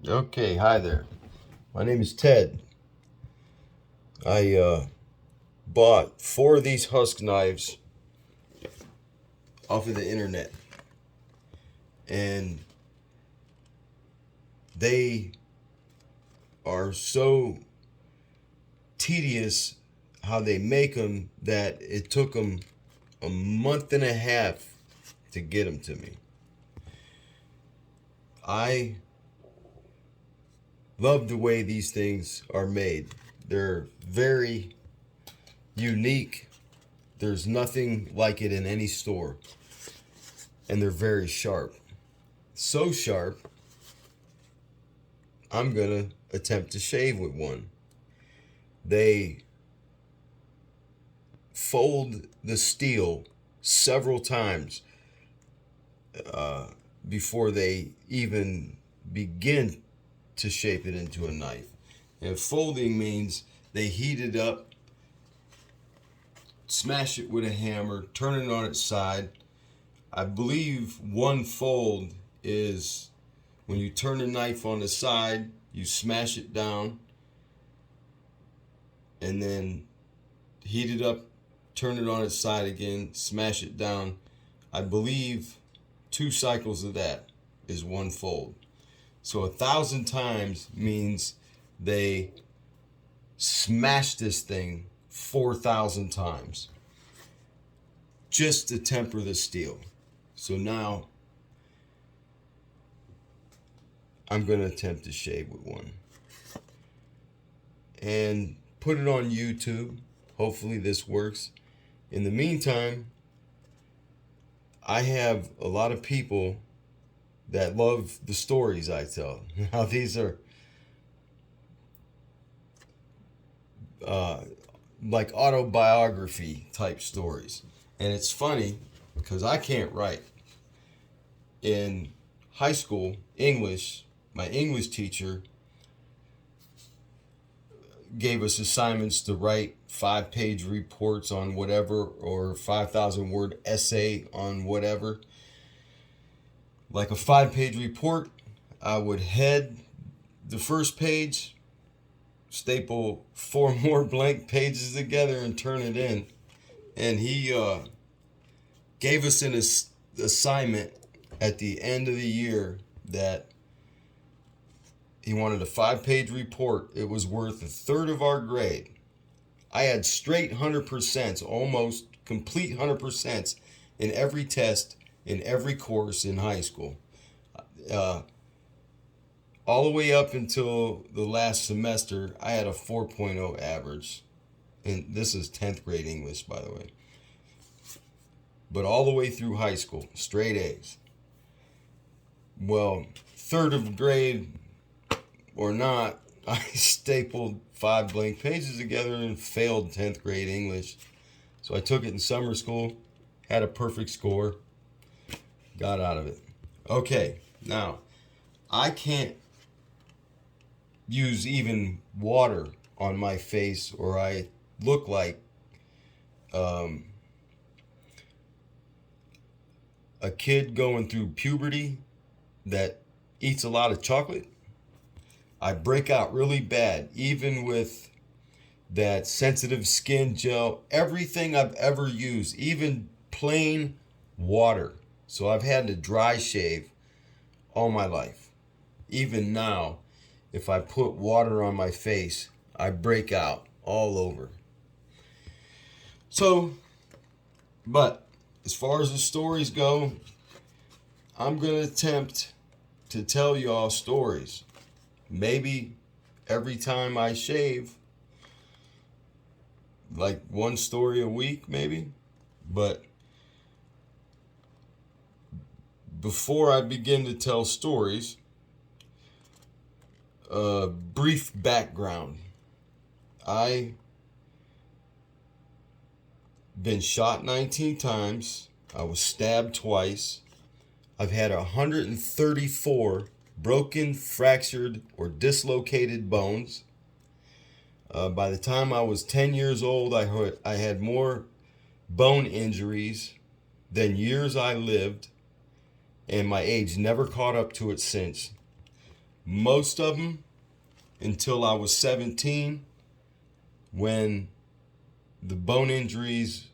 Okay, hi there. My name is Ted. I bought four of these husk knives off of the internet, and they are so tedious how they make them that it took them a month and a half to get them to me. I love the way these things are made. They're very unique. There's nothing like it in any store, and they're very sharp. So sharp, I'm gonna attempt to shave with one. They fold the steel several times uh, before they even begin to shape it into a knife. And folding means they heat it up, smash it with a hammer, turn it on its side. I believe one fold is when you turn the knife on the side, you smash it down, and then heat it up, turn it on its side again, smash it down. I believe two cycles of that is one fold. So 1,000 times means they smash this thing 4,000 times just to temper the steel. So now I'm going to attempt to shave with one and put it on YouTube. Hopefully this works. In the meantime, I have a lot of people that love the stories I tell. Now these are uh, like autobiography type stories, and it's funny because I can't write. In high school English, my English teacher gave us assignments to write 5-page reports on whatever or 5,000 word essay on whatever. Like a 5-page report, I would head the first page, staple four more blank pages together, and turn it in. And he gave us an assignment at the end of the year that he wanted a 5-page report. It was worth a third of our grade. I had straight 100%, almost complete 100% in every test, in every course in high school. Uh, all the way up until the last semester, I had a 4.0 average. And this is 10th grade English, by the way. But all the way through high school, straight A's. Well, third of grade or not, I stapled 5 blank pages together and failed 10th grade English. So I took it in summer school, had a perfect score, got out of it. Okay, now I can't use even water on my face or I look like um, a kid going through puberty that eats a lot of chocolate. I break out really bad, even with that sensitive skin gel, everything I've ever used, even plain water. So I've had to dry shave all my life. Even now, if I put water on my face, I break out all over. So, but as far as the stories go, I'm going to attempt to tell y'all stories. Maybe every time I shave, like one story a week, maybe. But before I begin to tell stories, a brief background. I been shot 19 times. I was stabbed twice. I've had 134 broken, fractured, or dislocated bones. By the time I was 10 years old, I had more bone injuries than years I lived, and my age never caught up to it since. most of them until I was 17, when the bone injuries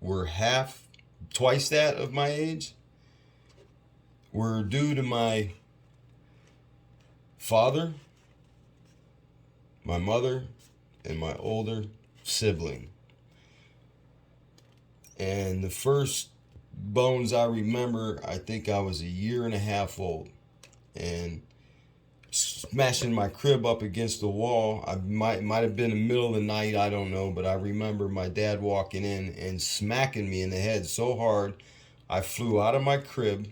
were twice that of my age, were due to my father, my mother, and my older sibling. And the first bones I remember, I think I was a year and a half old, and smashing my crib up against the wall. I might have been in the middle of the night, I don't know, but I remember my dad walking in and smacking me in the head so hard I flew out of my crib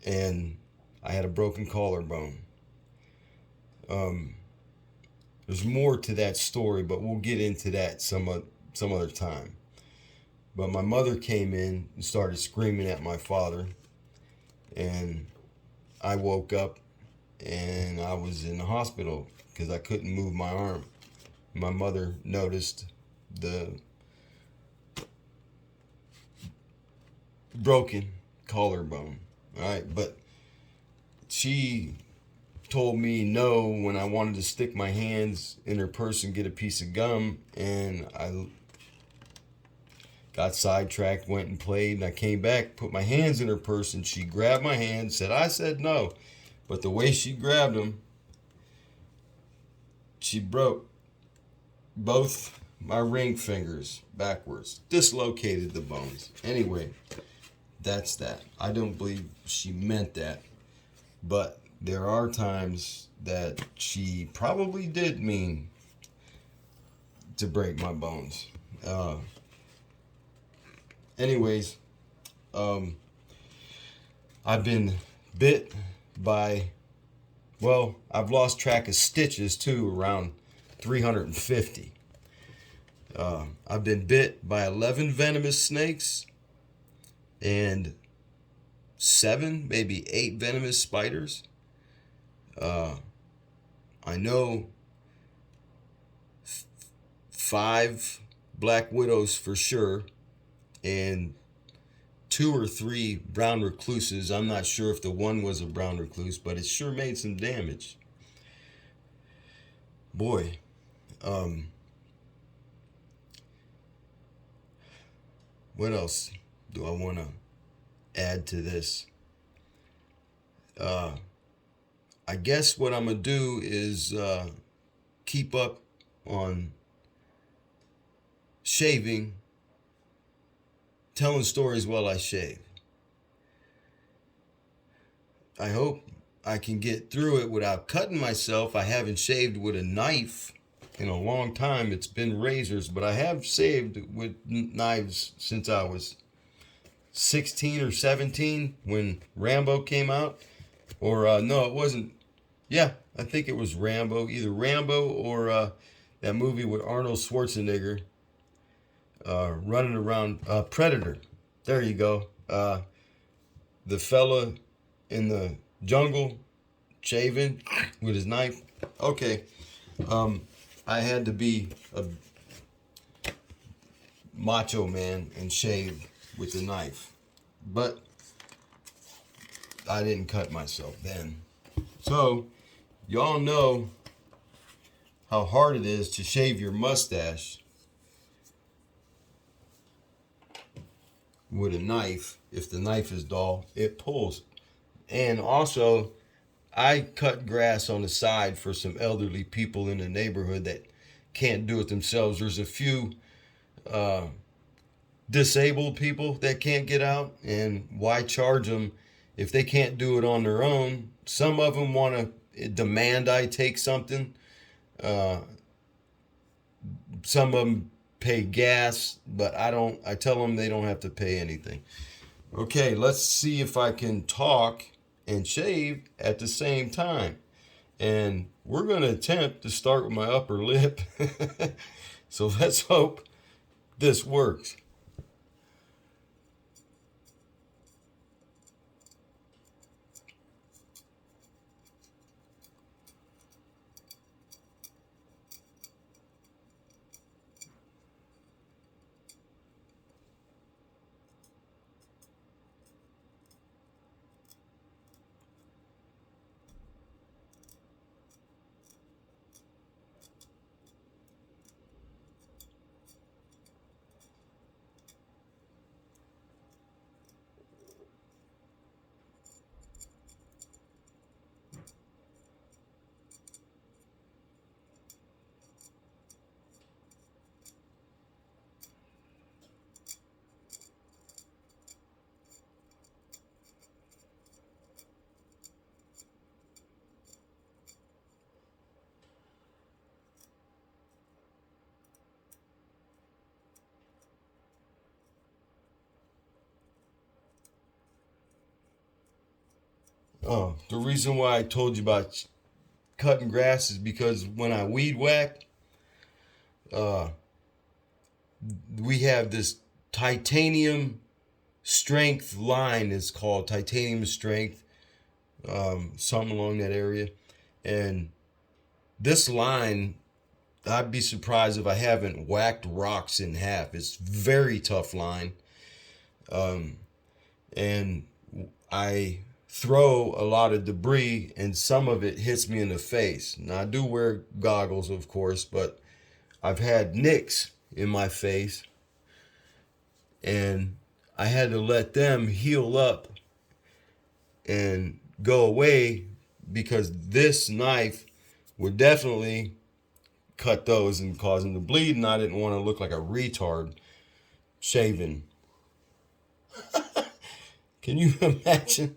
and I had a broken collarbone. There's more to that story, but we'll get into that some other time. But my mother came in and started screaming at my father, and I woke up and I was in the hospital because I couldn't move my arm. My mother noticed the broken collarbone. All right, but she told me no when I wanted to stick my hands in her purse and get a piece of gum, and I got sidetracked, went and played, and I came back, put my hands in her purse, and she grabbed my hand, I said no. But the way she grabbed them, she broke both my ring fingers backwards, dislocated the bones. Anyway, that's that. I don't believe she meant that, but there are times that she probably did mean to break my bones. Anyways, I've been bit by, well, I've lost track of stitches too, around 350. I've been bit by 11 venomous snakes and 7, maybe 8 venomous spiders. I know 5 black widows for sure, and 2 or 3 brown recluses. I'm not sure if the one was a brown recluse, but it sure made some damage. Boy, what else do I want to add to this? I guess what I'm going to do is keep up on shaving, telling stories while I shave. I hope I can get through it without cutting myself. I haven't shaved with a knife in a long time. It's been razors, but I have shaved with knives since I was 16 or 17 when Rambo came out. Or no, it wasn't. Yeah, I think it was Rambo. Either Rambo or that movie with Arnold Schwarzenegger running around. Predator. There you go. The fella in the jungle shaving with his knife. Okay. I had to be a macho man and shave with the knife. But I didn't cut myself then. So, y'all know how hard it is to shave your mustache with a knife. If the knife is dull, it pulls. And also, I cut grass on the side for some elderly people in the neighborhood that can't do it themselves. There's a few disabled people that can't get out, and why charge them if they can't do it on their own? Some of them want to demand I take something. Some of them pay gas, but I tell them they don't have to pay anything. Okay, let's see if I can talk and shave at the same time. And we're going to attempt to start with my upper lip. So let's hope this works. The reason why I told you about cutting grass is because when I weed whack, uh, we have this titanium strength line. It's called titanium strength, something along that area. And this line, I'd be surprised if I haven't whacked rocks in half. It's very tough line. Um, and I throw a lot of debris and some of it hits me in the face. Now I do wear goggles, of course, but I've had nicks in my face and I had to let them heal up and go away because this knife would definitely cut those and cause them to bleed, and I didn't want to look like a retard shaving. Can you imagine?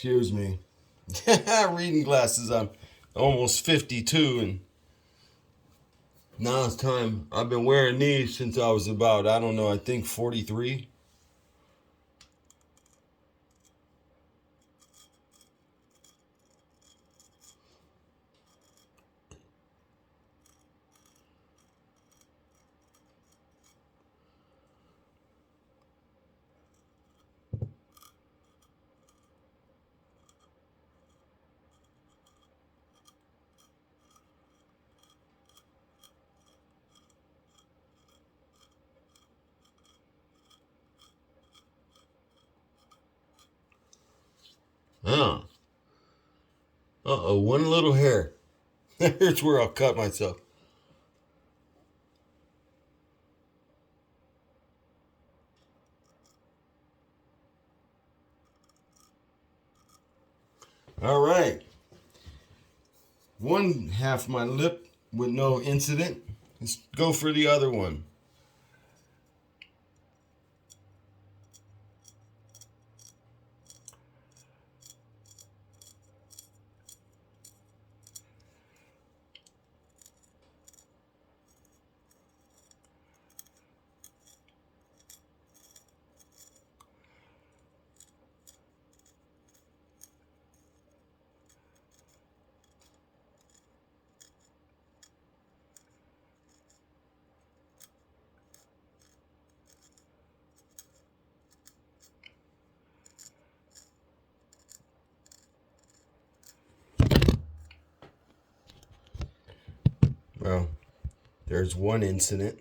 Excuse me. Reading glasses. I'm almost 52, and now it's time. I've been wearing these since I was about, I don't know, I think 43. Oh. Uh-oh, one little hair. Here's where I'll cut myself. All right. One half my lip with no incident. Let's go for the other one. Well, there's one incident.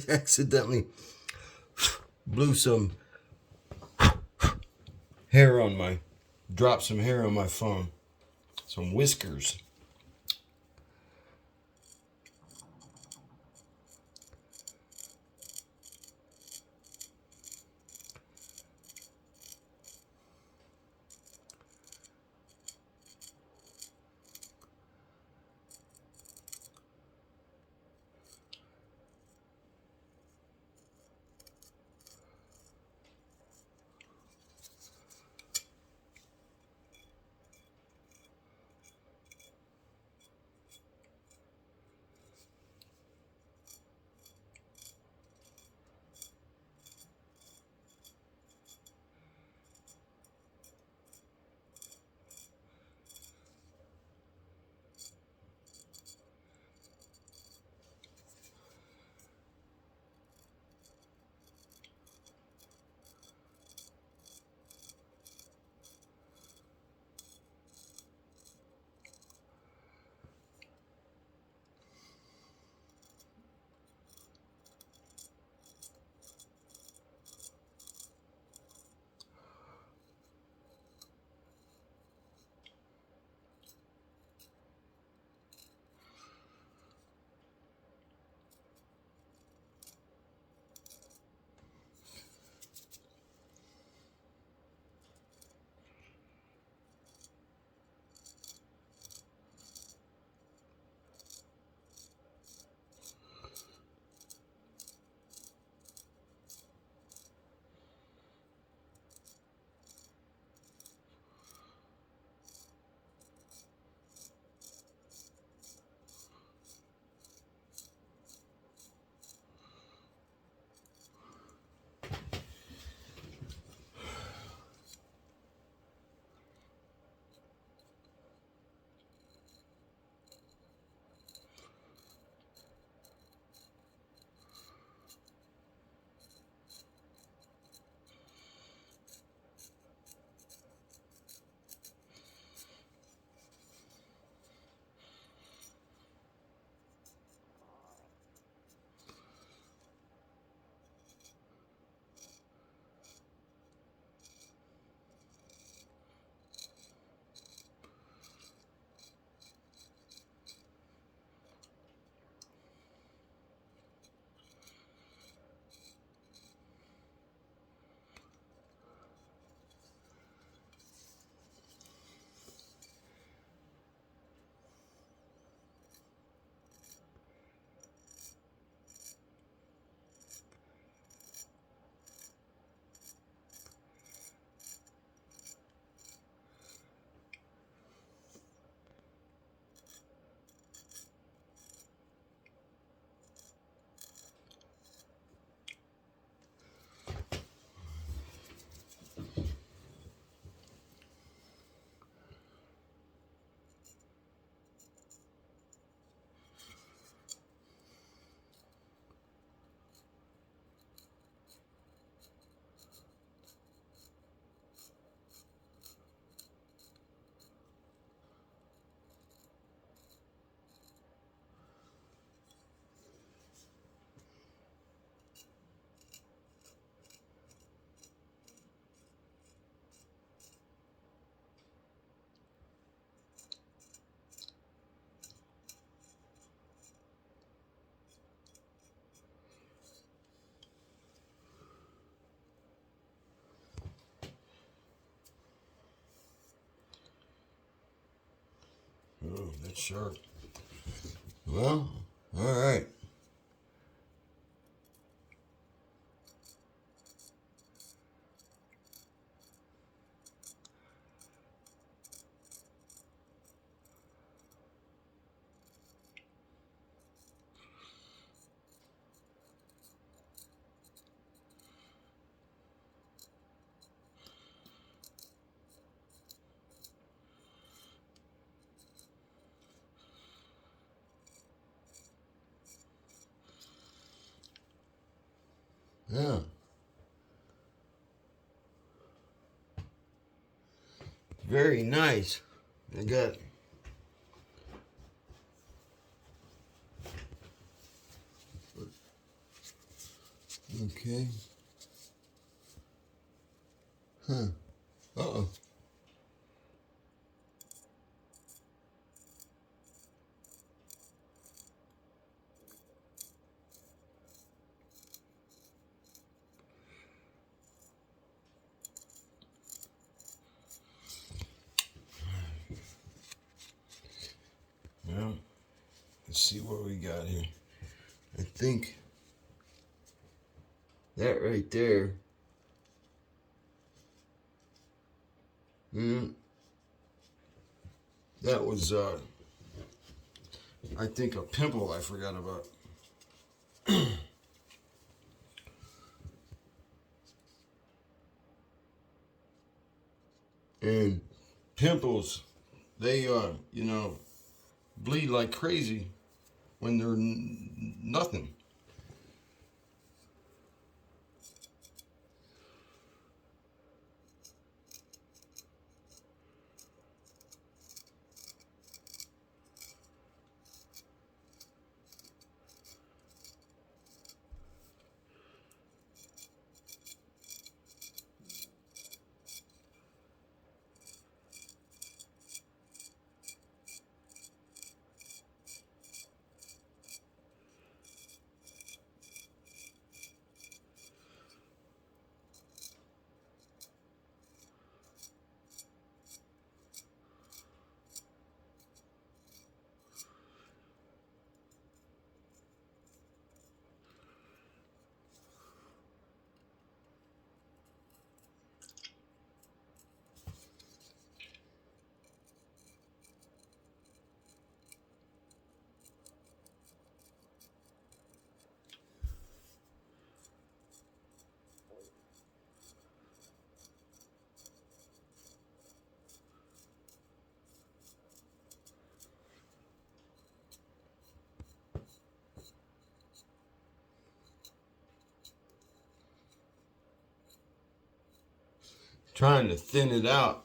Accidentally blew some hair on my, dropped some hair on my phone. Some whiskers. Oh, that's sharp. Well, all right. Yeah. Very nice. I got. Okay. Huh. Uh-oh. Well, let's see what we got here. I think that right there. That was I think a pimple I forgot about. And pimples, they bleed like crazy when they're nothing. Trying to thin it out.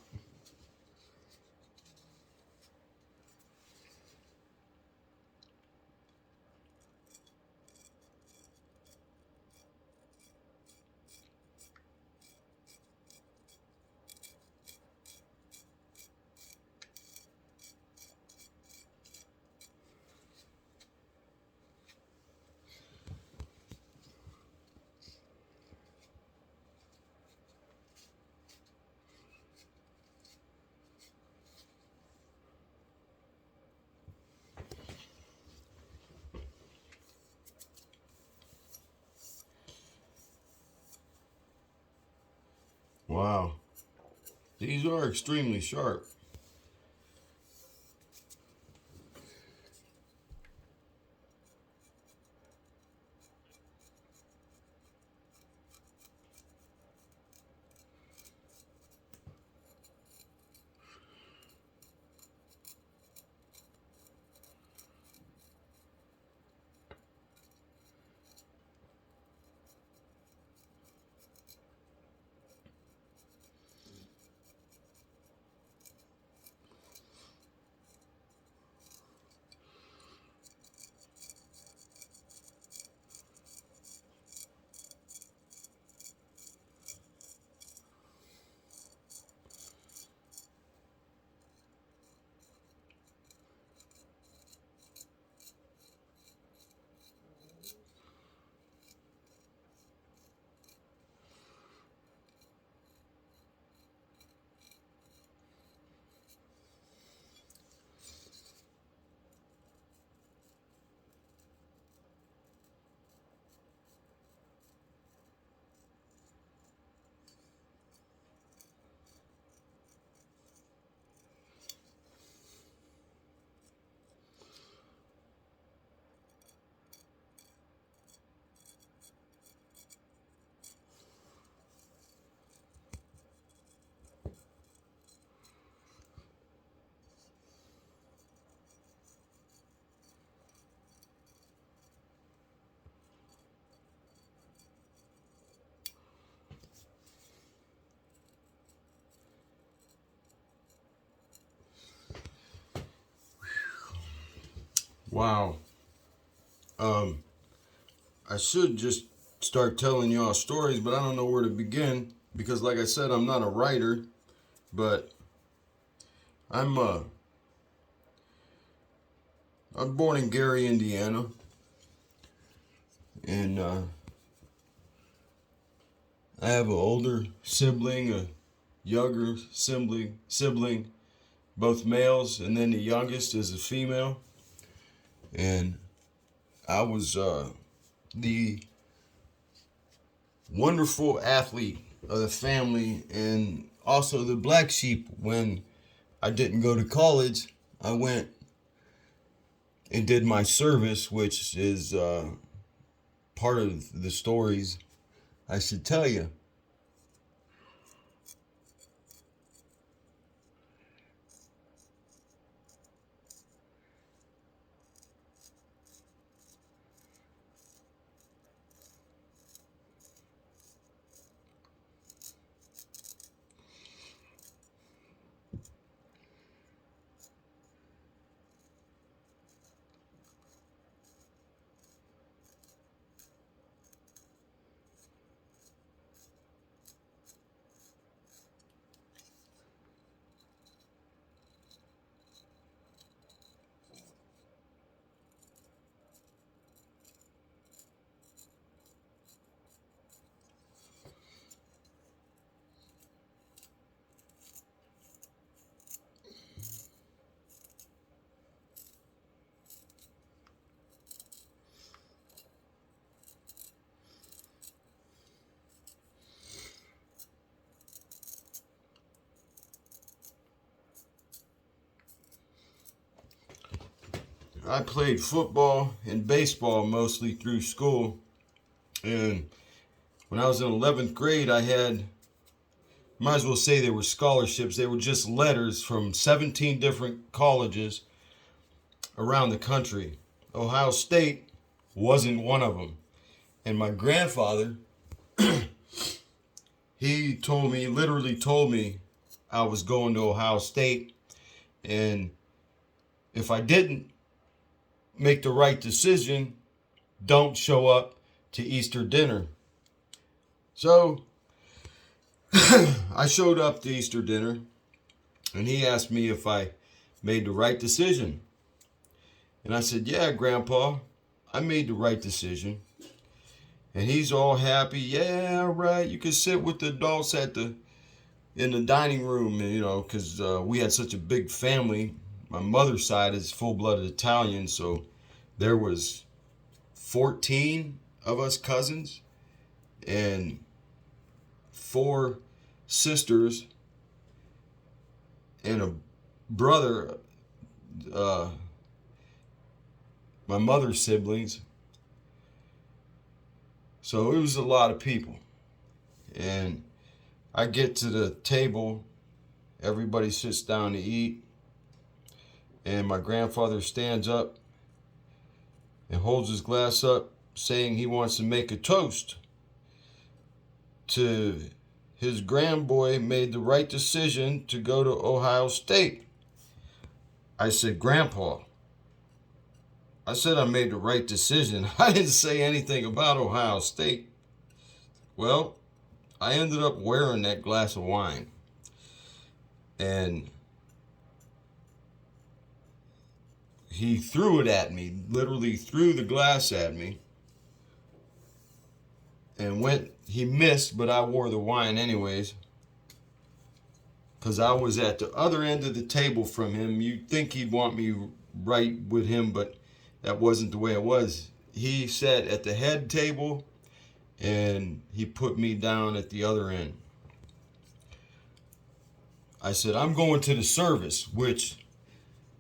Wow. These are extremely sharp. Wow. I should just start telling y'all stories, but I don't know where to begin because, like I said, I'm not a writer. But I'm I'm born in Gary, Indiana, and I have an older sibling, a younger sibling, both males, and then the youngest is a female. And I was the wonderful athlete of the family and also the black sheep. When I didn't go to college, I went and did my service, which is part of the stories I should tell you. I played football and baseball mostly through school. And when I was in 11th grade, I had, might as well say they were scholarships. They were just letters from 17 different colleges around the country. Ohio State wasn't one of them. And my grandfather, he told me, literally told me I was going to Ohio State. And if I didn't make the right decision, don't show up to Easter dinner. So I showed up to Easter dinner and he asked me if I made the right decision. And I said, yeah, Grandpa, I made the right decision. And he's all happy. Yeah, right. You can sit with the adults in the dining room, you know, because we had such a big family. My mother's side is full-blooded Italian, so there was 14 of us cousins and 4 sisters and a brother, my mother's siblings. So it was a lot of people. And I get to the table, everybody sits down to eat, and my grandfather stands up and holds his glass up saying he wants to make a toast to his grandboy made the right decision to go to Ohio State. I said, Grandpa, I said I made the right decision. I didn't say anything about Ohio State. Well, I ended up wearing that glass of wine. And he threw it at me, literally threw the glass at me. And he missed, but I wore the wine anyways. Because I was at the other end of the table from him. You'd think he'd want me right with him, but that wasn't the way it was. He sat at the head table and he put me down at the other end. I said, I'm going to the service, which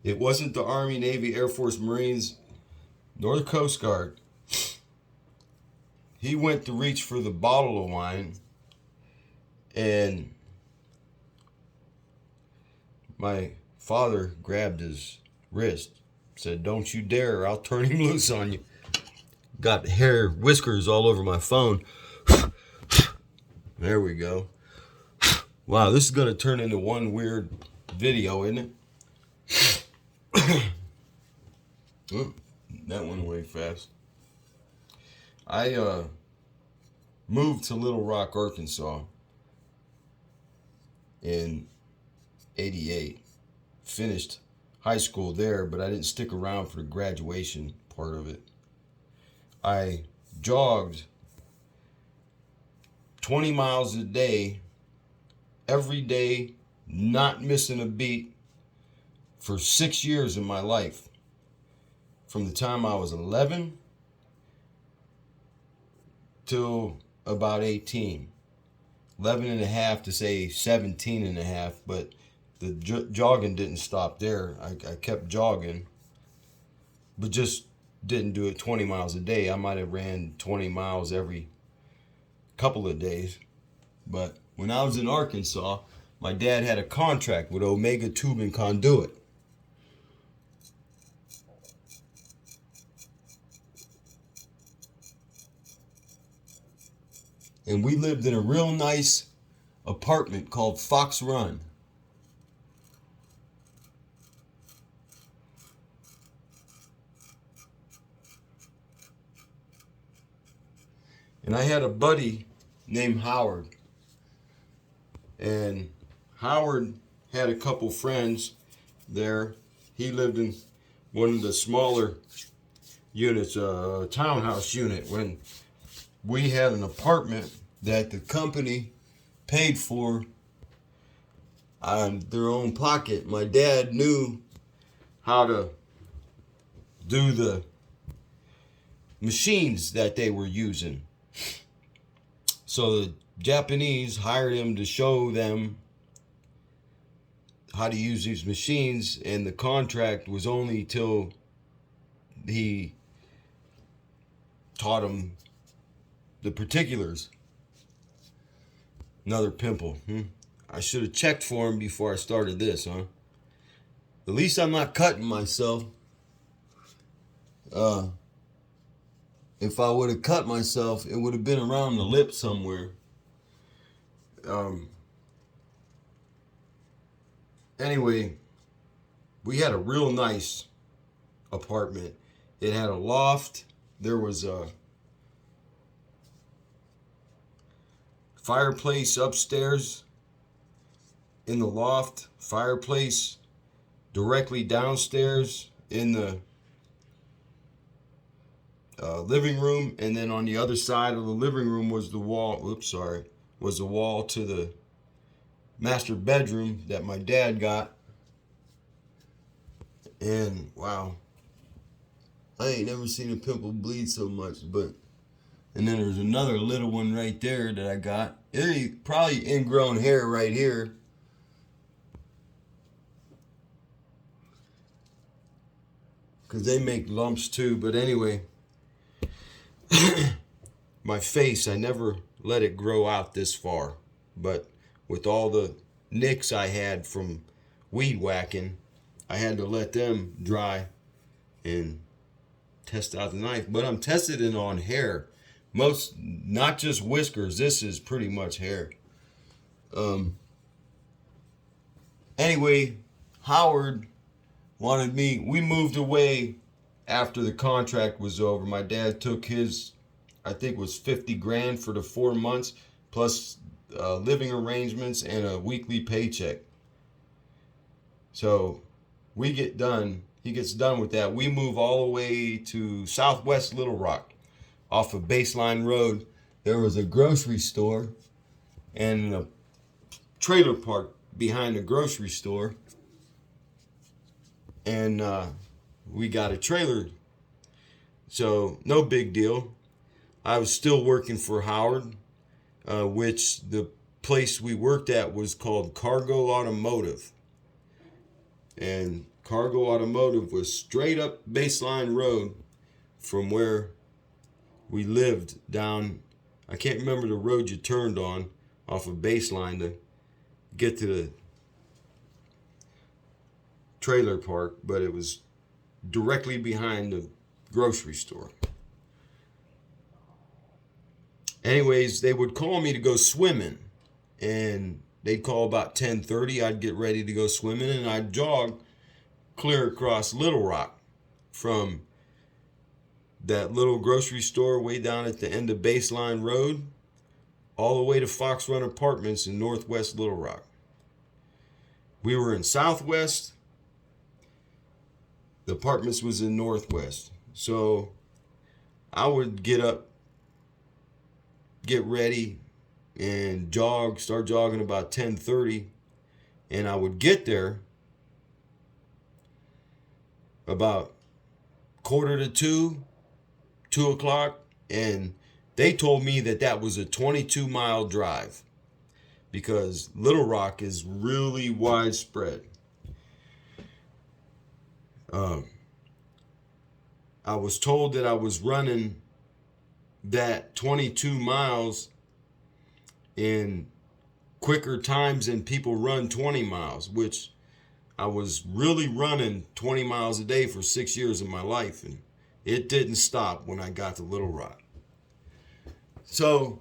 it wasn't the Army, Navy, Air Force, Marines, nor the Coast Guard. He went to reach for the bottle of wine, and my father grabbed his wrist, said, don't you dare, I'll turn him loose on you. Got hair, whiskers all over my phone. There we go. Wow, this is going to turn into one weird video, isn't it? That went away fast. I moved to Little Rock, Arkansas in '88. Finished high school there, but I didn't stick around for the graduation part of it. I jogged 20 miles a day, every day, not missing a beat, for 6 years of my life. From the time I was 11 till about 18. 11 and a half to say 17 and a half, but the jogging didn't stop there. I kept jogging, but just didn't do it 20 miles a day. I might have ran 20 miles every couple of days. But when I was in Arkansas, my dad had a contract with Omega Tube and Conduit. And we lived in a real nice apartment called Fox Run. And I had a buddy named Howard. And Howard had a couple friends there. He lived in one of the smaller units, a townhouse unit, when we had an apartment that the company paid for on their own pocket. My dad knew how to do the machines that they were using. So the Japanese hired him to show them how to use these machines, and the contract was only till he taught him the particulars. Another pimple. I should have checked for him before I started this, huh? At least I'm not cutting myself. If I would have cut myself, it would have been around the lip somewhere. Anyway, we had a real nice apartment. It had a loft. There was a fireplace upstairs in the loft, fireplace directly downstairs in the living room, and then on the other side of the living room was the wall. Was the wall to the master bedroom that my dad got. And wow, I ain't never seen a pimple bleed so much. And then there's another little one right there that I got. It probably ingrown hair right here. Because they make lumps too. But anyway, my face, I never let it grow out this far. But with all the nicks I had from weed whacking, I had to let them dry and test out the knife. But I'm testing it on hair. Most, not just whiskers. This is pretty much hair. Anyway, Howard wanted me. We moved away after the contract was over. My dad took his, I think it was 50 grand for the 4 months, plus living arrangements and a weekly paycheck. So we get done. He gets done with that. We move all the way to Southwest Little Rock. Off of Baseline Road, there was a grocery store and a trailer park behind the grocery store. And we got a trailer. So no big deal. I was still working for Howard, which the place we worked at was called Cargo Automotive. And Cargo Automotive was straight up Baseline Road from where we lived down. I can't remember the road you turned on off of Baseline to get to the trailer park, but it was directly behind the grocery store. Anyways, they would call me to go swimming, and they'd call about 10:30. I'd get ready to go swimming, and I'd jog clear across Little Rock from that little grocery store way down at the end of Baseline Road, all the way to Fox Run Apartments in Northwest Little Rock. We were in Southwest. The apartments was in Northwest. So I would get up, get ready, and start jogging about 10:30, and I would get there about quarter to 2, 2 o'clock, and they told me that was a 22-mile drive because Little Rock is really widespread. I was told that I was running that 22 miles in quicker times than people run 20 miles, which I was really running 20 miles a day for 6 years of my life, and it didn't stop when I got to Little Rock. So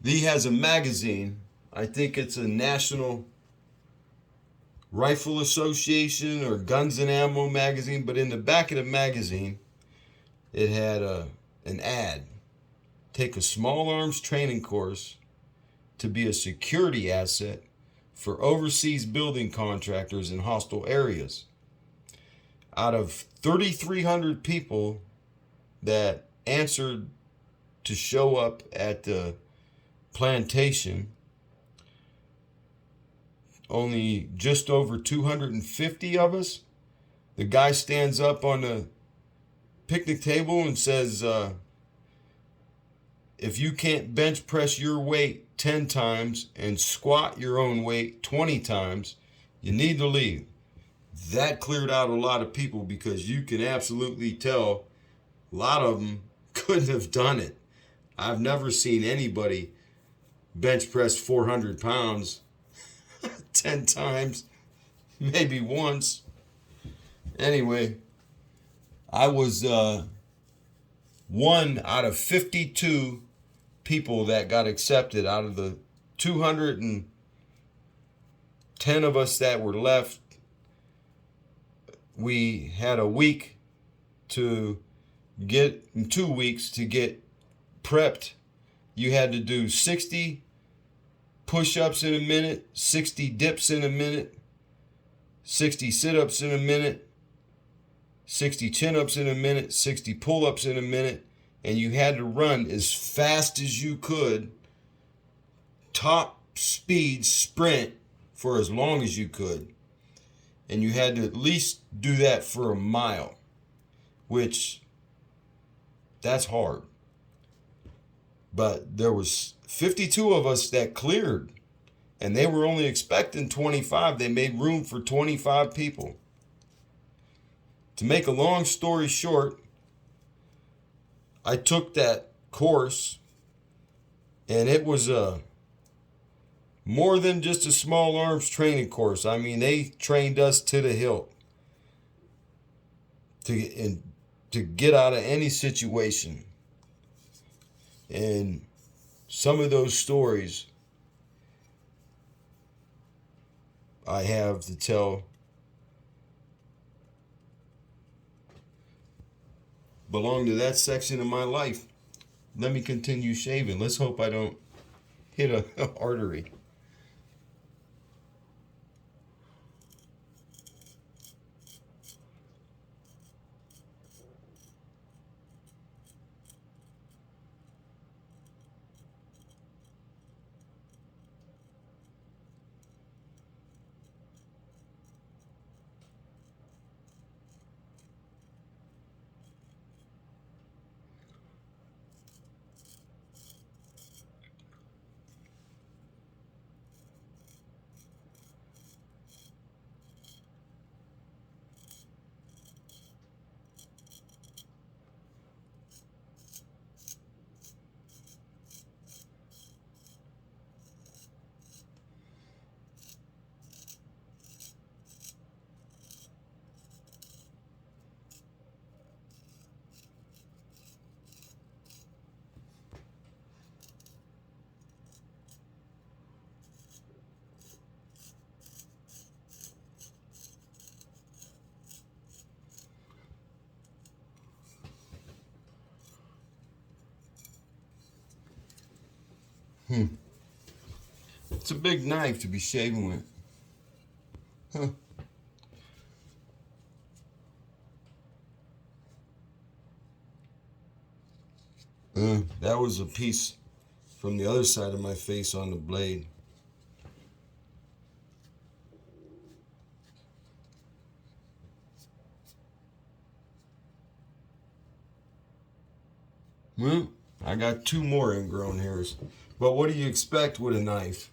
he has a magazine. I think it's a National Rifle Association or Guns and Ammo magazine, but in the back of the magazine, it had an ad. Take a small arms training course to be a security asset for overseas building contractors in hostile areas. Out of 3,300 people that answered to show up at the plantation, only just over 250 of us. The guy stands up on the picnic table and says, if you can't bench press your weight 10 times and squat your own weight 20 times, you need to leave. That cleared out a lot of people because you can absolutely tell a lot of them couldn't have done it. I've never seen anybody bench press 400 pounds 10 times, maybe once. Anyway, I was one out of 52 people that got accepted out of the 210 of us that were left. We had a week to get, in 2 weeks to get prepped. You had to do 60 push-ups in a minute, 60 dips in a minute, 60 sit-ups in a minute, 60 chin-ups in a minute, 60 pull-ups in a minute, and you had to run as fast as you could, top speed sprint for as long as you could. And you had to at least do that for a mile, which that's hard. But there was 52 of us that cleared, and they were only expecting 25. They made room for 25 people. To make a long story short, I took that course, and it was more than just a small arms training course. I mean, they trained us to the hilt to get out of any situation. And some of those stories I have to tell belong to that section of my life. Let me continue shaving. Let's hope I don't hit a artery. It's a big knife to be shaving with. Huh. That was a piece from the other side of my face on the blade. Well, I got 2 more ingrown hairs. But what do you expect with a knife?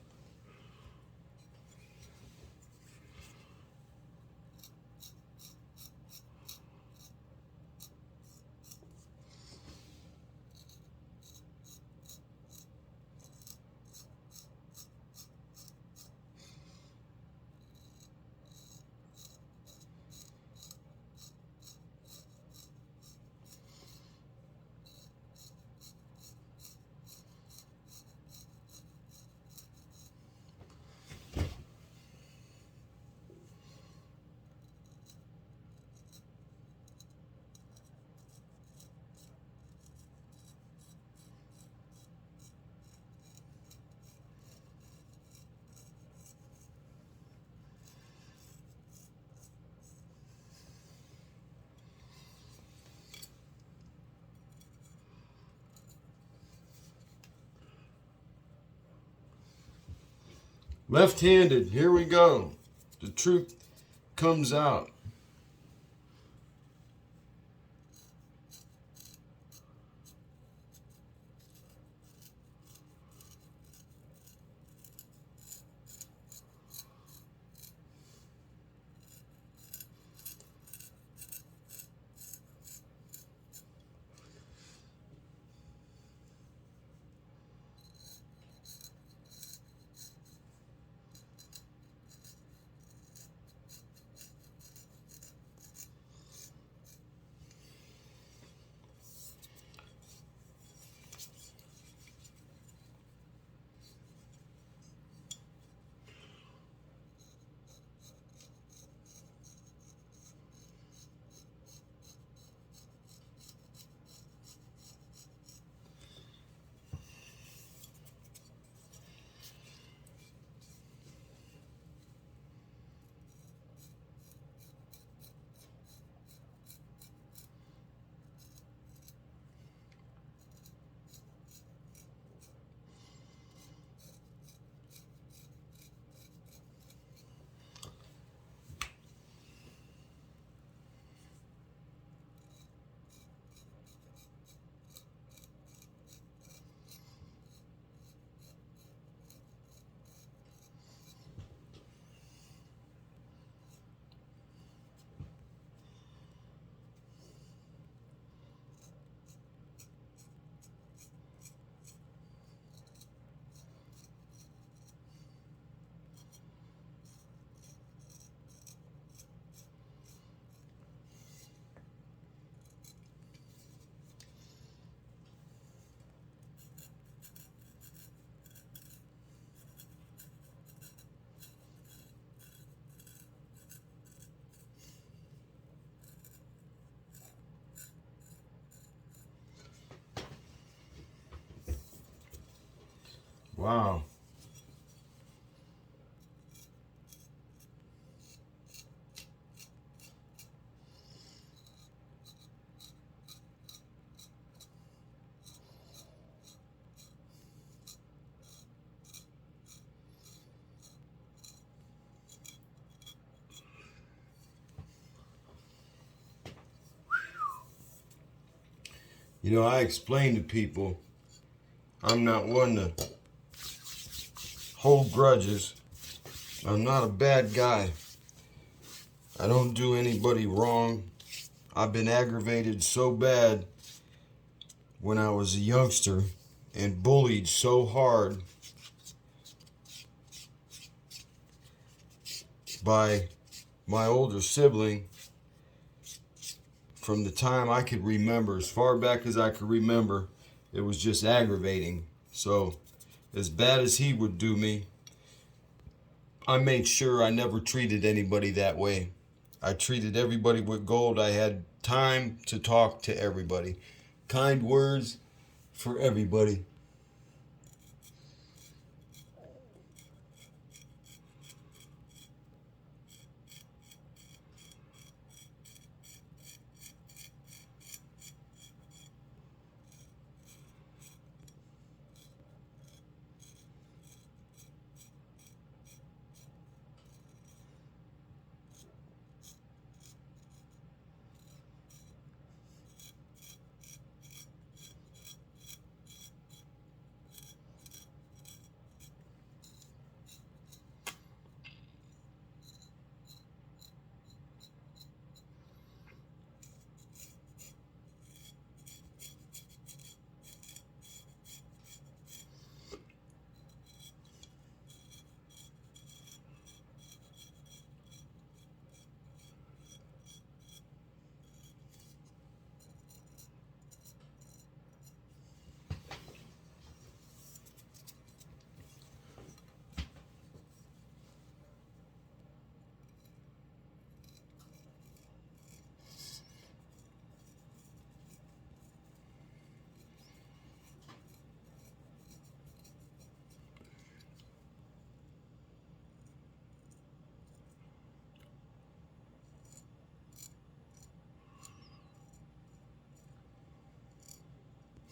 Left-handed, here we go. The truth comes out. Wow. You know, I explain to people I'm not one to hold grudges. I'm not a bad guy. I don't do anybody wrong. I've been aggravated so bad when I was a youngster and bullied so hard by my older sibling from the time I could remember, as far back as I could remember. It was just aggravating. So, as bad as he would do me, I made sure I never treated anybody that way. I treated everybody with gold. I had time to talk to everybody. Kind words for everybody.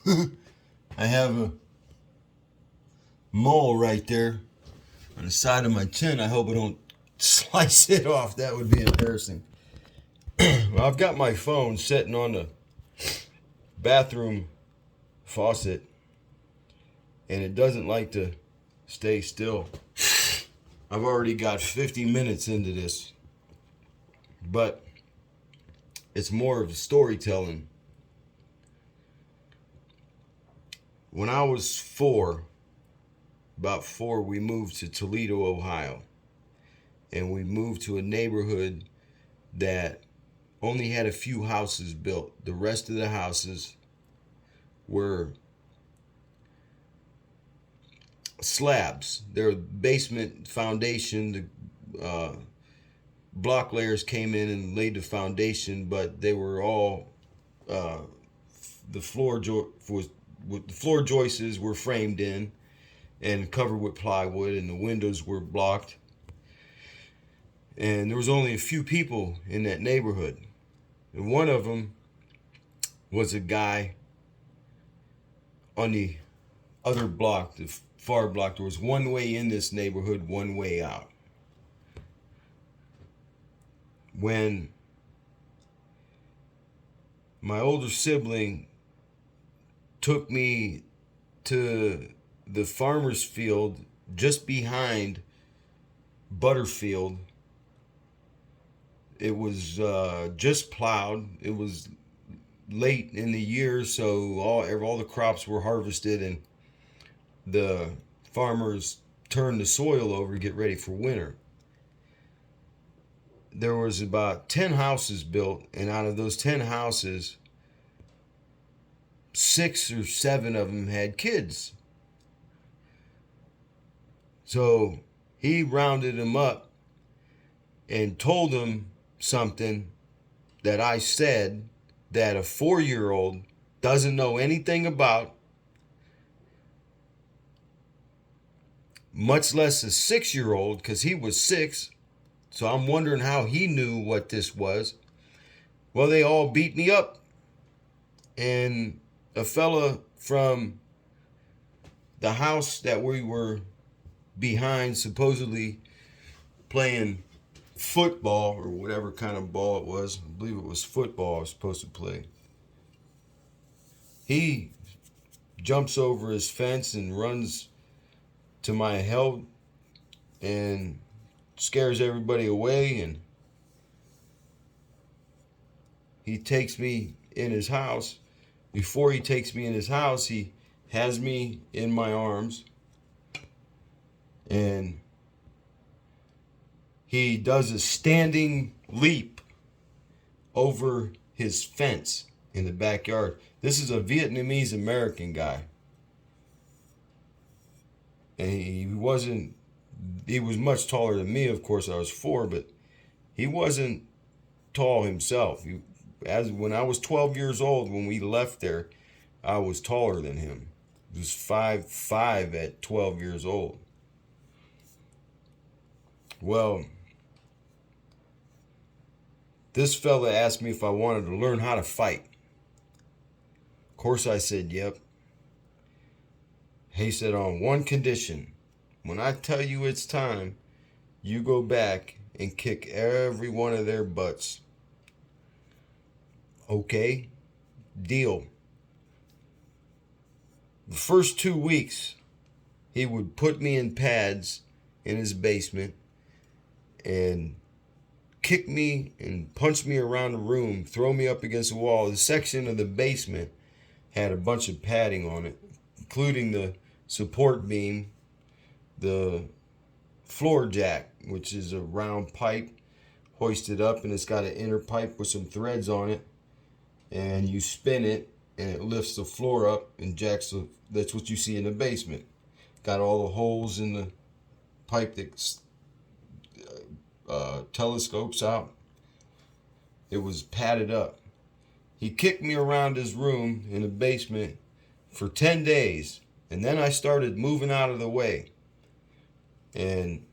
I have a mole right there on the side of my chin. I hope I don't slice it off. That would be embarrassing. Well, I've got my phone sitting on the bathroom faucet, and it doesn't like to stay still. I've already got 50 minutes into this, but it's more of storytelling. When I was about four, we moved to Toledo, Ohio. And we moved to a neighborhood that only had a few houses built. The rest of the houses were slabs. Their basement foundation, the block layers came in and laid the foundation, but they were all the floor joists were framed in and covered with plywood, and the windows were blocked. And there was only a few people in that neighborhood. And one of them was a guy on the other block, the far block. There was one way in this neighborhood, one way out. When my older sibling took me to the farmer's field just behind Butterfield, it was just plowed. It was late in the year, so all the crops were harvested, and the farmers turned the soil over to get ready for winter. There was about 10 houses built, and out of those 10 houses, 6 or 7 of them had kids. So he rounded them up and told them something that I said that a 4-year-old doesn't know anything about, much less a 6-year-old, because he was 6. So I'm wondering how he knew what this was. Well, they all beat me up. And a fella from the house that we were behind, supposedly playing football or whatever kind of ball it was, I believe it was football I was supposed to play, he jumps over his fence and runs to my help and scares everybody away, and he takes me in his house. Before he takes me in his house, he has me in my arms, and he does a standing leap over his fence in the backyard. This is a Vietnamese American guy. And he was much taller than me. Of course, I was 4, but he wasn't tall himself. When I was 12 years old, when we left there, I was taller than him. He was 5'5" at 12 years old. Well, this fella asked me if I wanted to learn how to fight. Of course, I said yep. He said, on one condition: when I tell you it's time, you go back and kick every one of their butts. Okay, deal. The first 2 weeks, he would put me in pads in his basement and kick me and punch me around the room, throw me up against the wall. The section of the basement had a bunch of padding on it, including the support beam, the floor jack, which is a round pipe hoisted up, and it's got an inner pipe with some threads on it, and you spin it and it lifts the floor up and jacks that's what you see in the basement. Got all the holes in the pipe that telescopes out. It was padded up. He kicked me around his room in the basement for 10 days, and then I started moving out of the way. And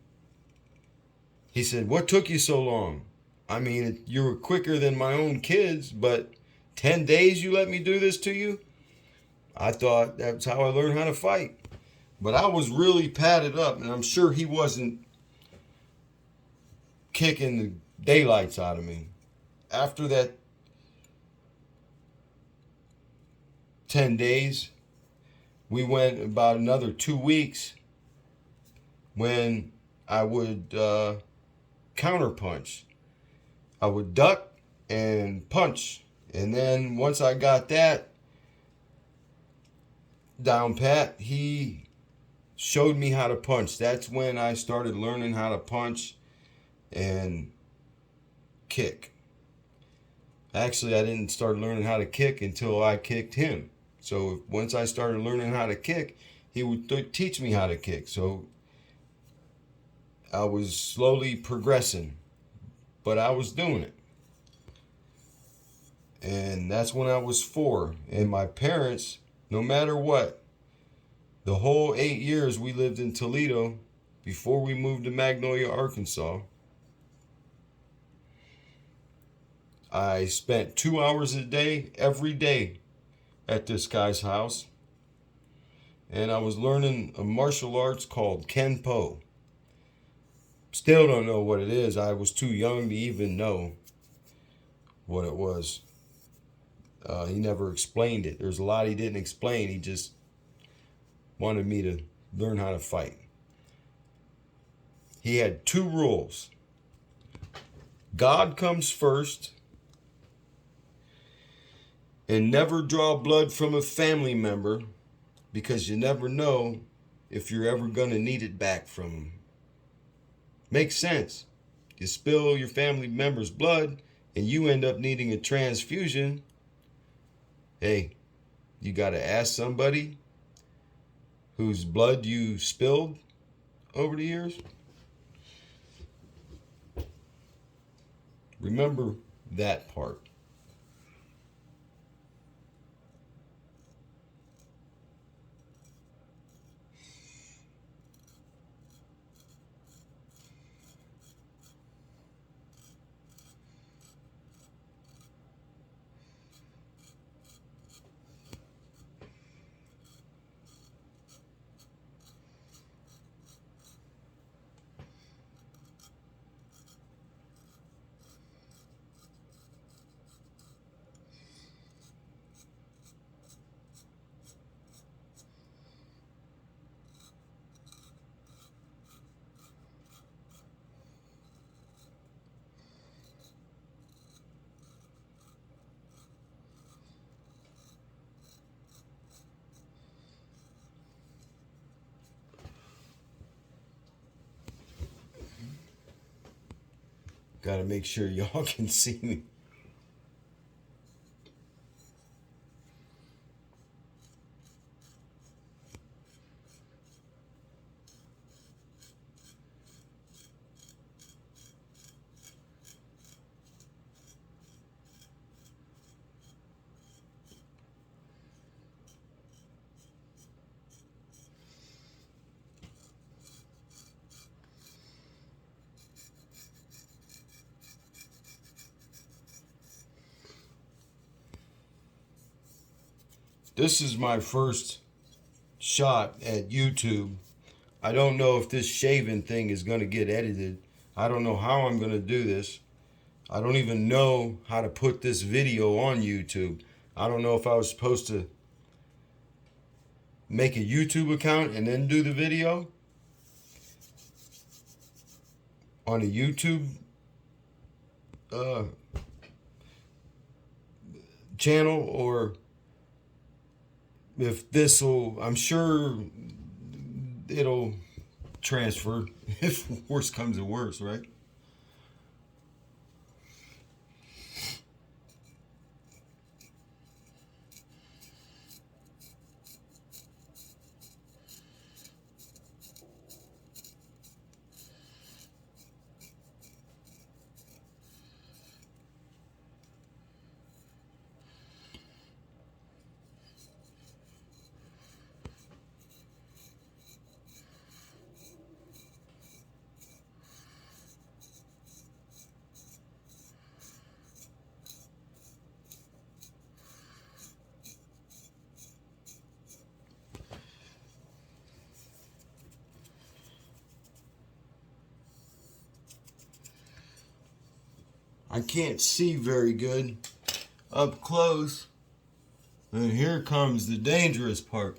he said, "What took you so long? I mean, you were quicker than my own kids, but 10 days you let me do this to you?" I thought that's how I learned how to fight. But I was really padded up, and I'm sure he wasn't kicking the daylights out of me. After that 10 days, we went about another 2 weeks when I would counterpunch. I would duck and punch. And then once I got that down pat, he showed me how to punch. That's when I started learning how to punch and kick. Actually, I didn't start learning how to kick until I kicked him. So once I started learning how to kick, he would teach me how to kick. So I was slowly progressing, but I was doing it. And that's when I was 4. And my parents, no matter what, the whole 8 years we lived in Toledo before we moved to Magnolia, Arkansas, I spent 2 hours a day, every day, at this guy's house. And I was learning a martial arts called Kenpo. Still don't know what it is. I was too young to even know what it was. He never explained it. There's a lot he didn't explain. He just wanted me to learn how to fight. He had 2 rules. God comes first, and never draw blood from a family member, because you never know if you're ever going to need it back from them. Makes sense. You spill your family member's blood and you end up needing a transfusion. Hey, you got to ask somebody whose blood you spilled over the years. Remember that part. Got to make sure y'all can see me. This is my first shot at YouTube. I don't know if this shaving thing is going to get edited. I don't know how I'm going to do this. I don't even know how to put this video on YouTube. I don't know if I was supposed to make a YouTube account and then do the video on a YouTube channel, or if this will, I'm sure it'll transfer if worse comes to worse, right? I can't see very good up close. And here comes the dangerous part.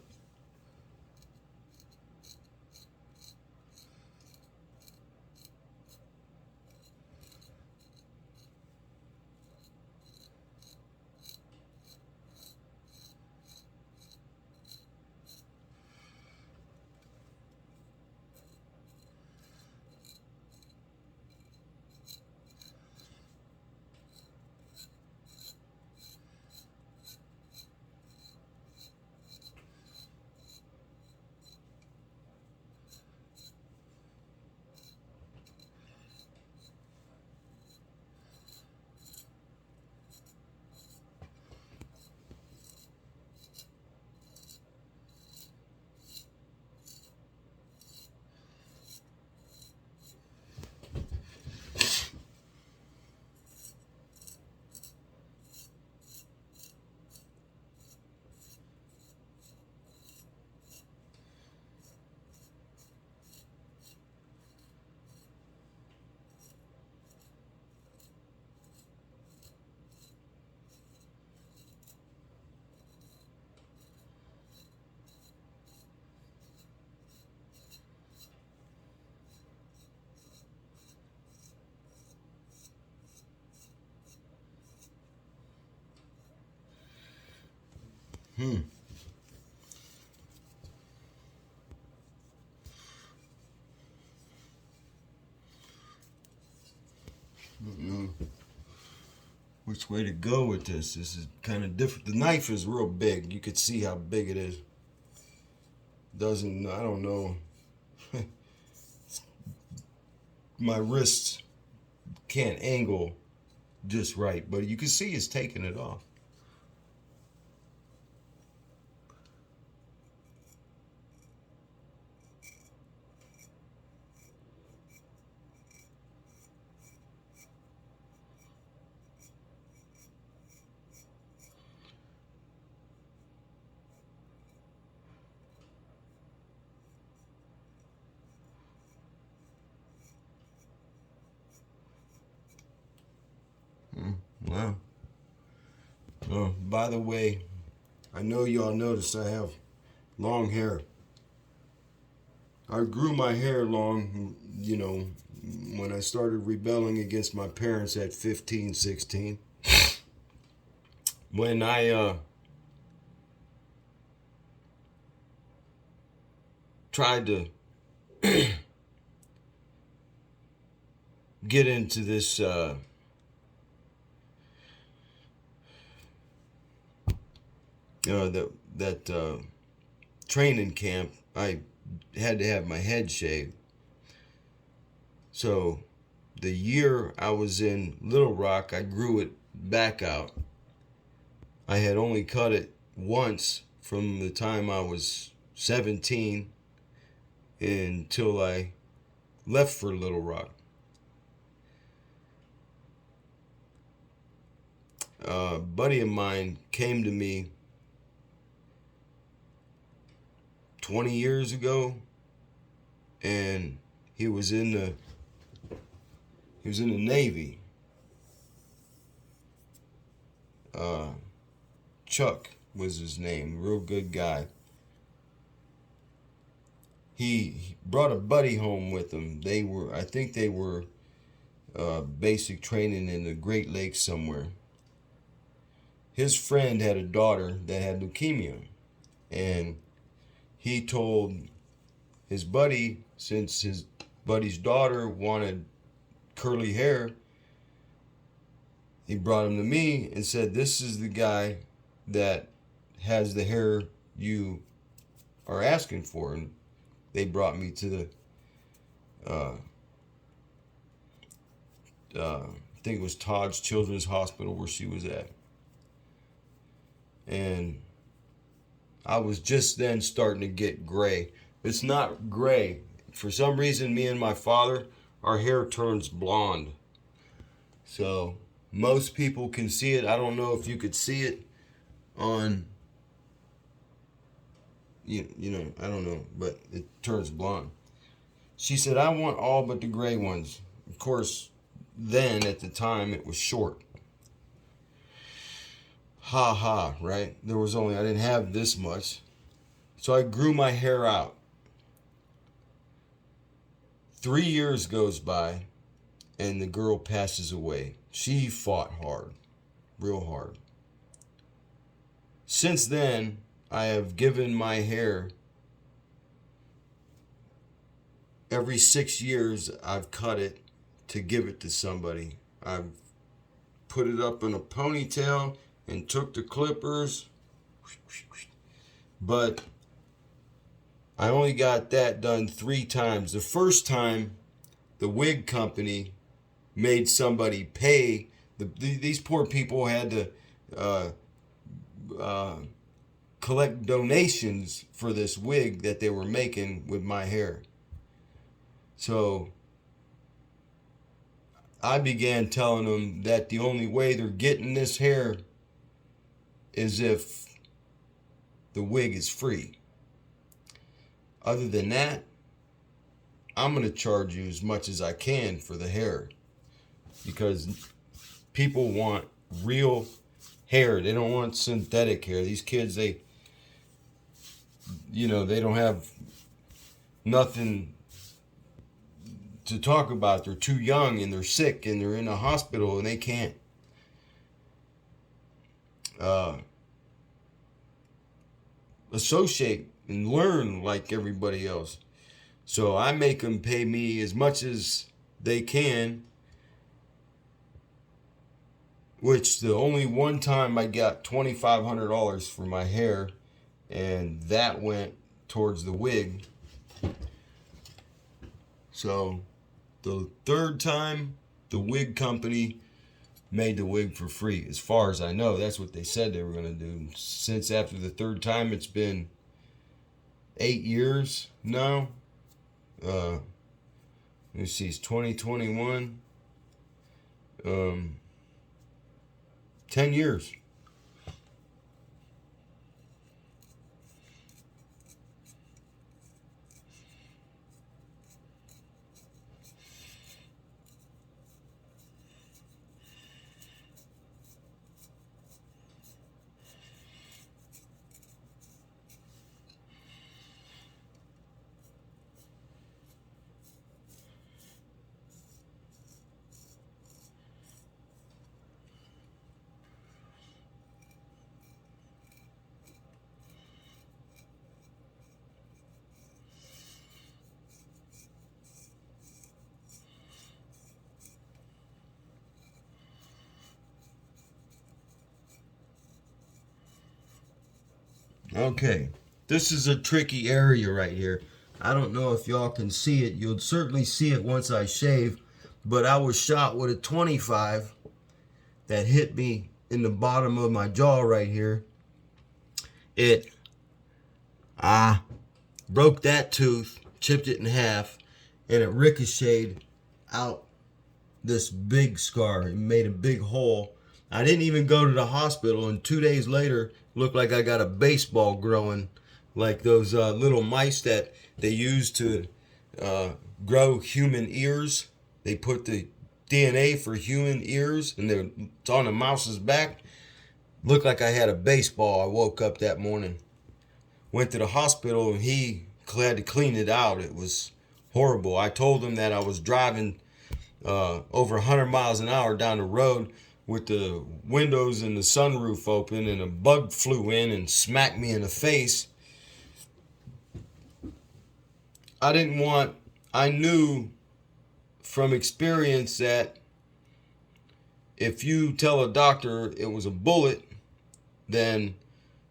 Hmm. I don't know which way to go with this. This is kind of different. The knife is real big. You could see how big it is. I don't know. My wrists can't angle just right, but you can see it's taking it off. Wow. Oh, by the way, I know y'all noticed I have long hair. I grew my hair long, when I started rebelling against my parents at 15, 16. When I tried to get into this training camp, I had to have my head shaved. So the year I was in Little Rock, I grew it back out. I had only cut it once from the time I was 17 until I left for Little Rock. A buddy of mine came to me 20 years ago, and he was in the Navy. Chuck was his name, real good guy. He brought a buddy home with him. I think they were basic training in the Great Lakes somewhere. His friend had a daughter that had leukemia, and he told his buddy, since his buddy's daughter wanted curly hair, he brought him to me and said, "This is the guy that has the hair you are asking for." And they brought me to the I think it was Todd's Children's Hospital where she was at. And I was just then starting to get gray. It's not gray. For some reason, me and my father, our hair turns blonde. So most people can see it. I don't know if you could see it on, I don't know, but it turns blonde. She said, "I want all but the gray ones." Of course, then at the time it was short. Ha ha, right? I didn't have this much. So I grew my hair out. 3 years goes by and the girl passes away. She fought hard, real hard. Since then, I have given my hair, every 6 years I've cut it to give it to somebody. I've put it up in a ponytail and took the clippers, but I only got that done 3 times. The first time, the wig company made somebody pay. These poor people had to collect donations for this wig that they were making with my hair. So I began telling them that the only way they're getting this hair is if the wig is free. Other than that, I'm going to charge you as much as I can for the hair, because people want real hair. They don't want synthetic hair. These kids, they don't have nothing to talk about. They're too young and they're sick and they're in a hospital and they can't associate and learn like everybody else. So I make them pay me as much as they can, which the only one time I got $2,500 for my hair, and that went towards the wig. So the third time, the wig company made the wig for free. As far as I know, that's what they said they were going to do. Since after the third time, it's been 8 years now. Let me see, it's 2021. 10 years. Okay, this is a tricky area right here. I don't know if y'all can see it. You'll certainly see it once I shave, but I was shot with a 25 that hit me in the bottom of my jaw right here. It broke that tooth, chipped it in half, and it ricocheted out this big scar. It made a big hole. I didn't even go to the hospital, and 2 days later, looked like I got a baseball growing, like those little mice that they use to grow human ears. They put the DNA for human ears, and it's on the mouse's back. Looked like I had a baseball. I woke up that morning, went to the hospital, and he had to clean it out. It was horrible. I told him that I was driving over 100 miles an hour down the road with the windows and the sunroof open, and a bug flew in and smacked me in the face. I knew from experience that if you tell a doctor it was a bullet, then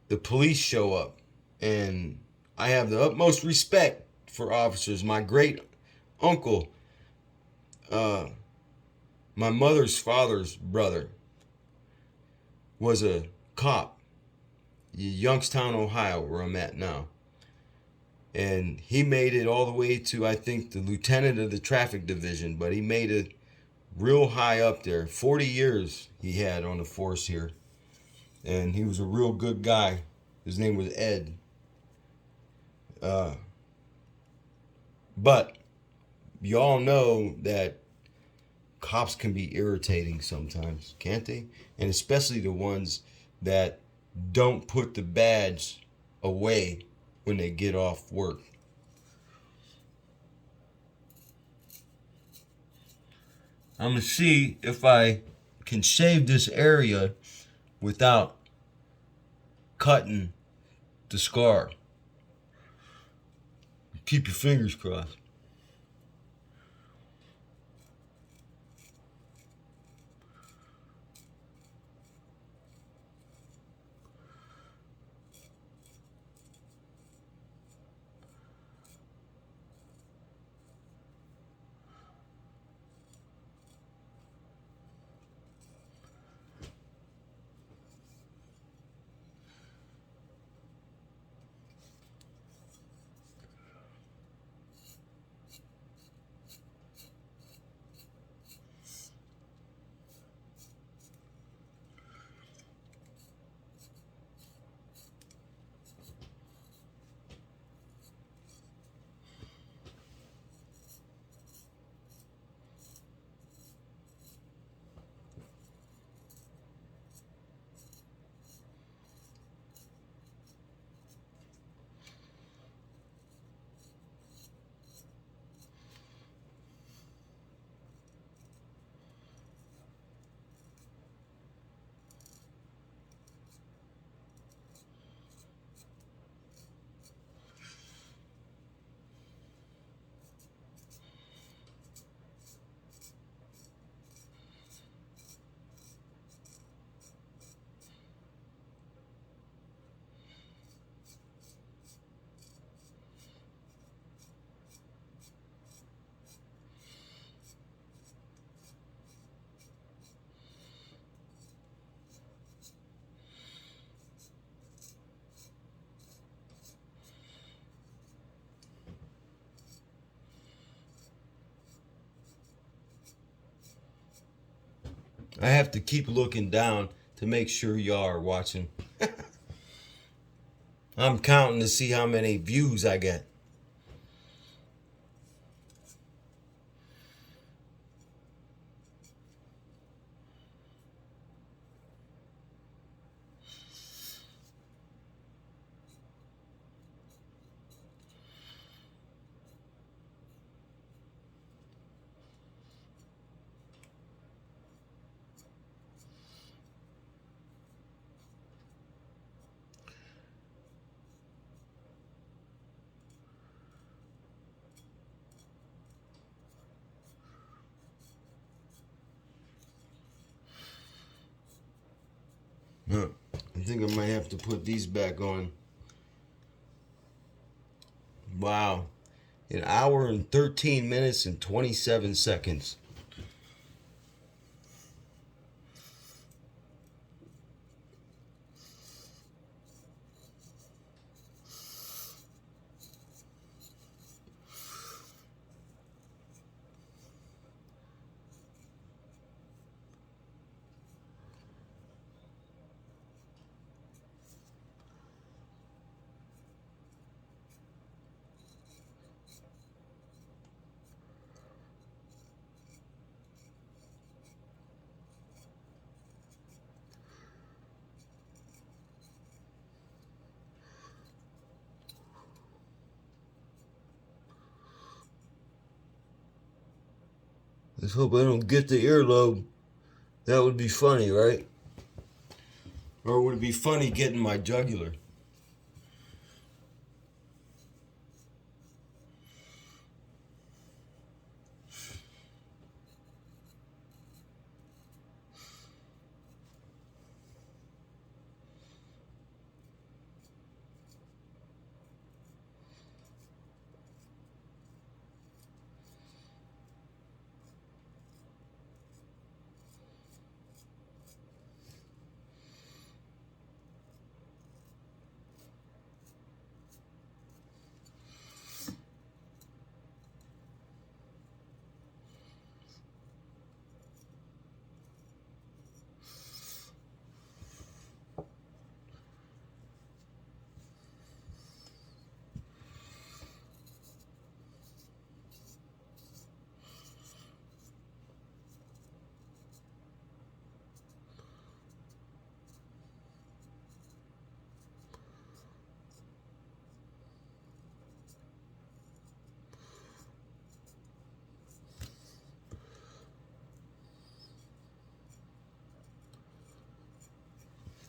the police show up. And I have the utmost respect for officers. My great uncle, my mother's father's brother, was a cop in Youngstown, Ohio, where I'm at now. And he made it all the way to, I think, the lieutenant of the traffic division, but he made it real high up there. 40 years he had on the force here. And he was a real good guy. His name was Ed. But y'all know that Cops can be irritating sometimes, can't they? And especially the ones that don't put the badge away when they get off work. I'm gonna see if I can shave this area without cutting the scar. Keep your fingers crossed. I have to keep looking down to make sure y'all are watching. I'm counting to see how many views I get. I think I might have to put these back on. Wow. An hour and 13 minutes and 27 seconds. Let's hope I don't get the earlobe. That would be funny, right? Or would it be funny getting my jugular?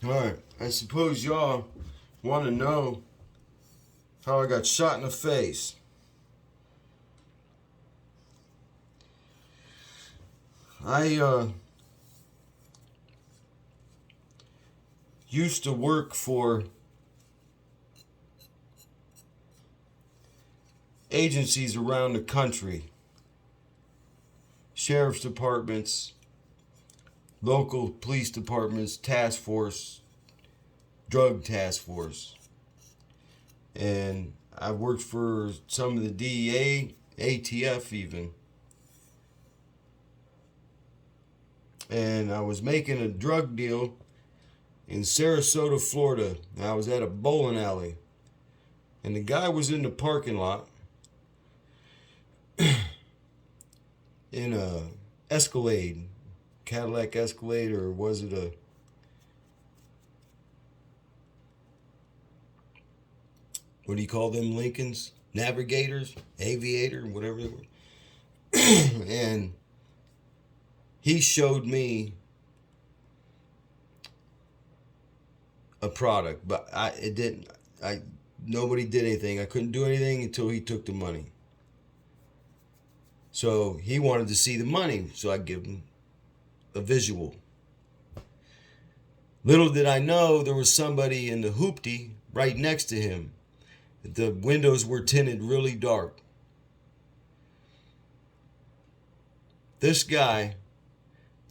Alright, I suppose y'all want to know how I got shot in the face. I used to work for agencies around the country, sheriff's departments, local police departments, task force, drug task force. And I worked for some of the DEA, ATF even. And I was making a drug deal in Sarasota, Florida. I was at a bowling alley. And the guy was in the parking lot in a Escalade, Cadillac Escalade, or was it a, what do you call them Lincolns? Navigators? Aviator? Whatever they were. And he showed me a product, but nobody did anything. I couldn't do anything until he took the money. So he wanted to see the money, so I give him a visual. Little did I know there was somebody in the hoopty right next to him. The windows were tinted really dark. This guy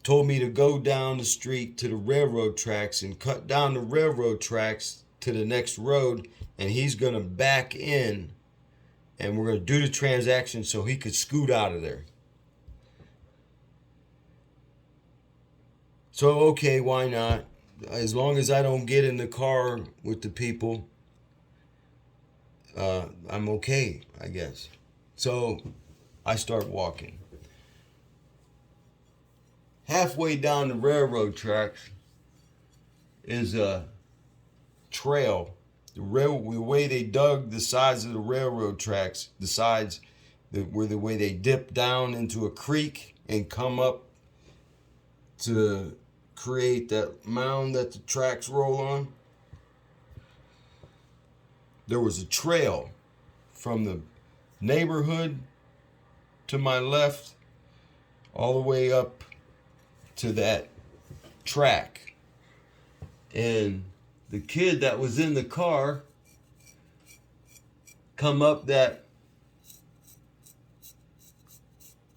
told me to go down the street to the railroad tracks and cut down the railroad tracks to the next road, and he's going to back in and we're going to do the transaction so he could scoot out of there. So, okay, why not? As long as I don't get in the car with the people, I'm okay, I guess. So I start walking. Halfway down the railroad tracks is a trail. The way they dug the sides of the railroad tracks, the sides were the way they dip down into a creek and come up to create that mound that the tracks roll on. There was a trail from the neighborhood to my left all the way up to that track. And the kid that was in the car come up that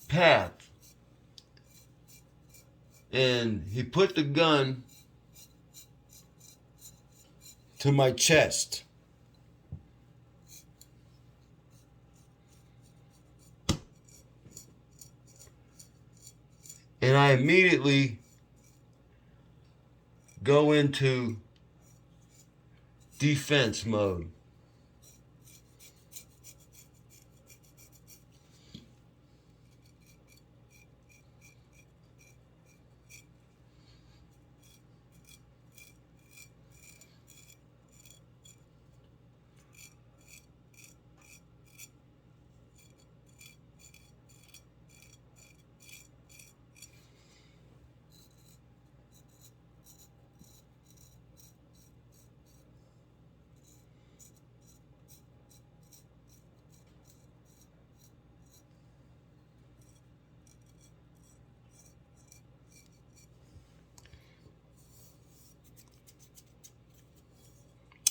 path, and he put the gun to my chest. And I immediately go into defense mode.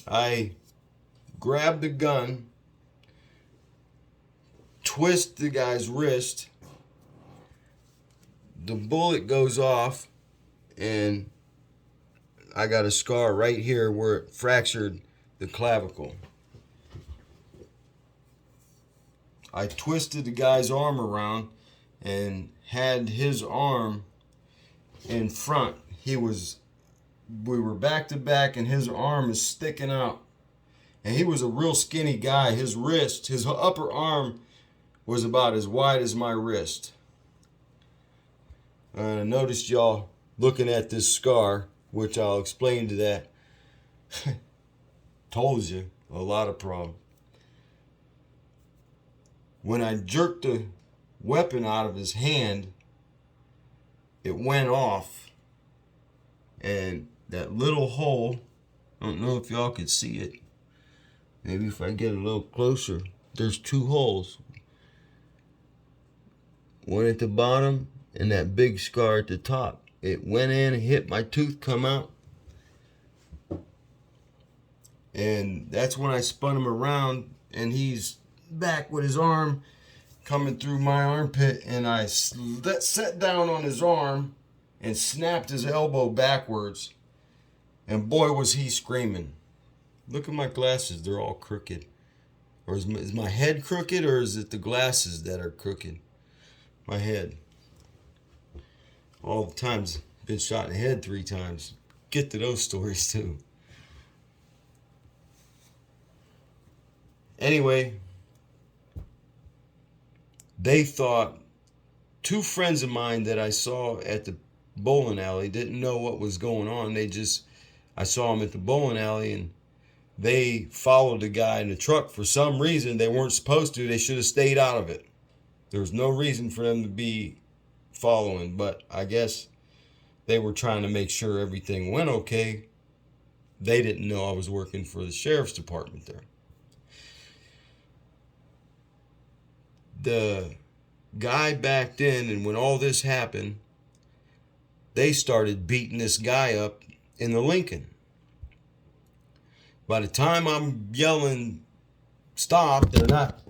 I grab the gun, twist the guy's wrist, the bullet goes off, and I got a scar right here where it fractured the clavicle. I twisted the guy's arm around and had his arm in front. We were back to back, and his arm is sticking out. And he was a real skinny guy. His upper arm was about as wide as my wrist. I noticed y'all looking at this scar, which I'll explain to that. Told you, a lot of problems. When I jerked the weapon out of his hand, it went off, and that little hole, I don't know if y'all could see it. Maybe if I get a little closer. There's two holes. One at the bottom and that big scar at the top. It went in, hit my tooth, come out. And that's when I spun him around, and he's back with his arm coming through my armpit, and I sat down on his arm and snapped his elbow backwards. And boy, was he screaming. Look at my glasses, they're all crooked. Or is my head crooked, or is it the glasses that are crooked? My head. All the times, been shot in the head 3 times. Get to those stories too. Anyway, they thought, 2 friends of mine that I saw at the bowling alley didn't know what was going on. I saw them at the bowling alley, and they followed the guy in the truck for some reason. They weren't supposed to. They should have stayed out of it. There was no reason for them to be following, but I guess they were trying to make sure everything went okay. They didn't know I was working for the sheriff's department there. The guy backed in, and when all this happened, they started beating this guy up in the Lincoln. By the time I'm yelling, stop, they're not